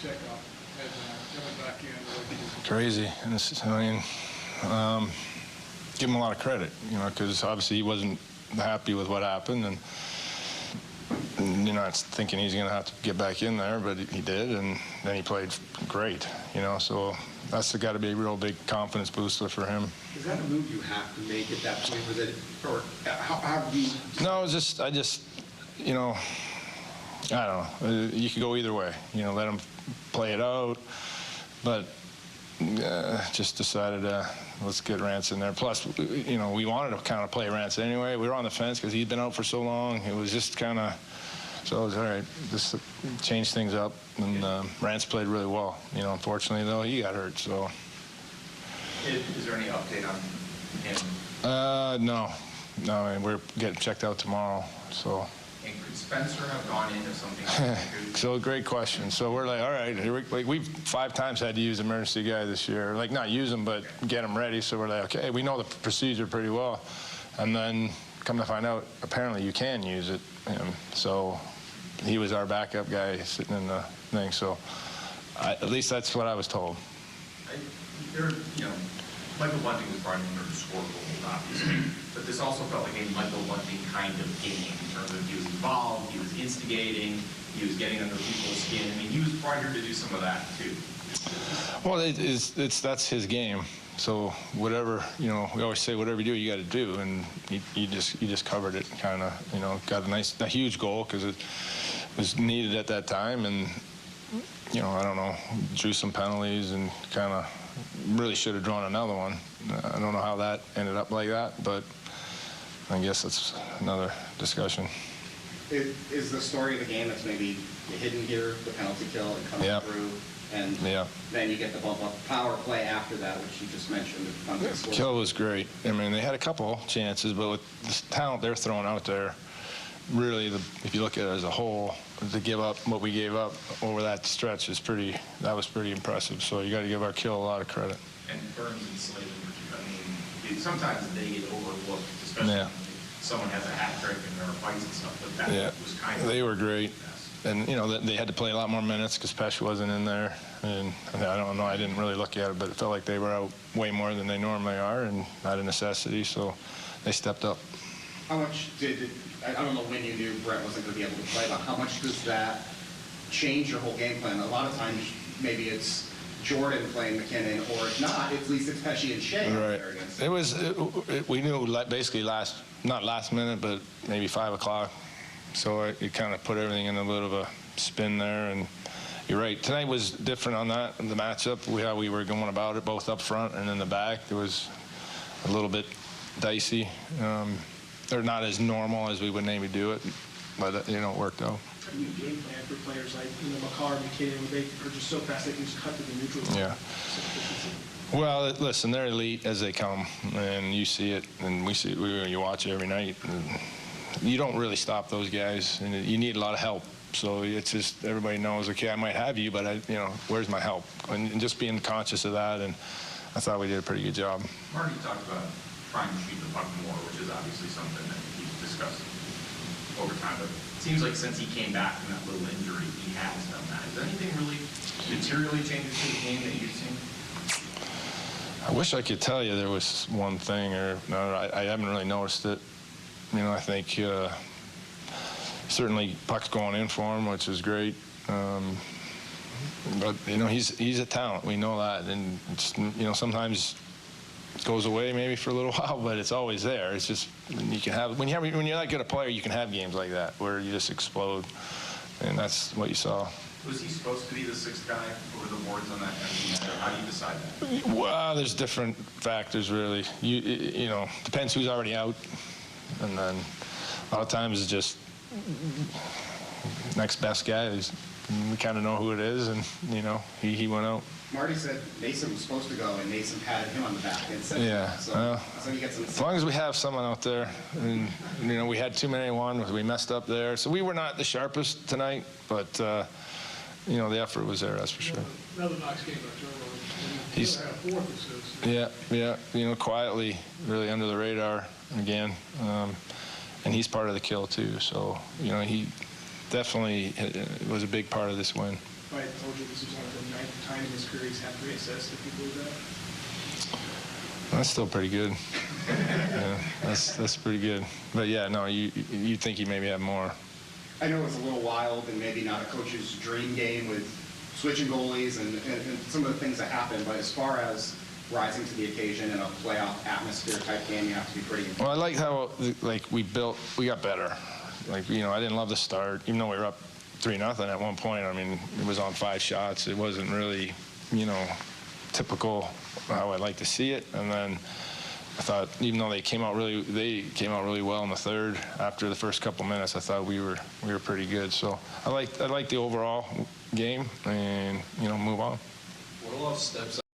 checkup and coming back in the way he did? Crazy. And give him a lot of credit, because obviously he wasn't happy with what happened, and it's thinking he's going to have to get back in there, but he did, and then he played great, so that's got to be a real big confidence booster for him. Is that a move you have to make at that point, or how do you? No, I don't know. You could go either way. Let him play it out, but just decided let's get Rance in there. Plus, we wanted to kind of play Rance anyway. We were on the fence because he'd been out for so long. It was just kind of, so it was all right. Just change things up, and Rance played really well. Unfortunately though, he got hurt. So. Is there any update on him? No. I mean, we're getting checked out tomorrow. So. And could Spencer have gone into something? So great question. So we're like, all right, we've 5 times had to use emergency guy this year. Like, not use him, but get him ready. So we're like, okay, we know the procedure pretty well. And then come to find out, apparently you can use it. So he was our backup guy sitting in the thing. So at least that's what I was told. Michael Bunting was brought in to score goals, obviously, but this also felt like a Michael Bunting kind of game in terms of he was involved, he was instigating, he was getting under people's skin. I mean, he was brought here to do some of that too. Well, that's his game. So whatever, we always say whatever you do, you got to do, and he just covered it, kind of, got a huge goal because it was needed at that time, and I don't know, drew some penalties and kind of really should have drawn another one. I don't know how that ended up like that, but I guess that's another discussion. Is the story of the game that's maybe hidden here, the penalty kill and coming through, and then you get the bump up power play after that, which you just mentioned. Kill was great. I mean, they had a couple chances, but with the talent they're throwing out there, really, if you look at it as a whole, to give up what we gave up over that stretch was pretty impressive. So you got to give our kill a lot of credit. And Burns and Slavin, I mean, sometimes they get overlooked, especially when someone has a hat trick and there are fights and stuff, but that was kind of. They were great. And, they had to play a lot more minutes because Pesh wasn't in there. And I don't know, I didn't really look at it, but it felt like they were out way more than they normally are and not a necessity, so they stepped up. How much I don't know when you knew Brett wasn't going to be able to play, but how much does that change your whole game plan? A lot of times, maybe it's Jordan playing McKinnon, or if not, at least it's Pesci and Shea. Right. We knew basically not last minute, but maybe 5 o'clock. So it kind of put everything in a little of a spin there. And you're right. Tonight was different on that, the matchup. How we were going about it, both up front and in the back. It was a little bit dicey. They're not as normal as we would maybe do it, but it worked out. How do you game plan for players like McCarr, McKinnon, they are just so fast they can just cut to the neutral zone? Yeah. Well, listen, they're elite as they come, and you see it, and you watch it every night. And you don't really stop those guys, and you need a lot of help. So it's just everybody knows, okay, I might have you, but where's my help? And just being conscious of that, and I thought we did a pretty good job. Marty talked about trying to shoot the puck more, which is obviously something that he's discussed over time. But it seems like since he came back from that little injury, he has done that. Is there anything really materially changes to the game that you've seen? I wish I could tell you there was one thing, or no, I haven't really noticed it. I think certainly puck's going in for him, which is great. But he's a talent. We know that, and it's, sometimes it goes away maybe for a little while, but it's always there. It's just you can have when you're that good a player, you can have games like that where you just explode, and that's what you saw. Was he supposed to be the 6th guy over the boards on that empty net, or how do you decide that? Well, there's different factors really. Depends who's already out, and then a lot of times it's just next best guy. We kind of know who it is, and he went out. Marty said Mason was supposed to go, and Mason patted him on the back and said, so you get some. As long as we have someone out there, and we had too many we messed up there, so we were not the sharpest tonight, but the effort was there, that's for sure. Another nice game by Turbo. He's had a 4th assist. Yeah. Quietly, really under the radar again, and he's part of the kill too. So he definitely was a big part of this win. if I had told you this was only the 9th time in his career he's had 3 assists, if you believe that. That's still pretty good. Yeah, that's pretty good. But yeah, no, you think he maybe had more. I know it's a little wild and maybe not a coach's dream game with switching goalies and some of the things that happen, but as far as rising to the occasion in a playoff atmosphere type game, you have to be pretty. Well, I like how we got better. I didn't love the start, even though we were up 3-0 at one point. I mean, it was on 5 shots. It wasn't really, typical how I'd like to see it. And then I thought, even though they came out really well in the third. After the first couple minutes, I thought we were pretty good. So I like the overall game, and move on. What a lot of steps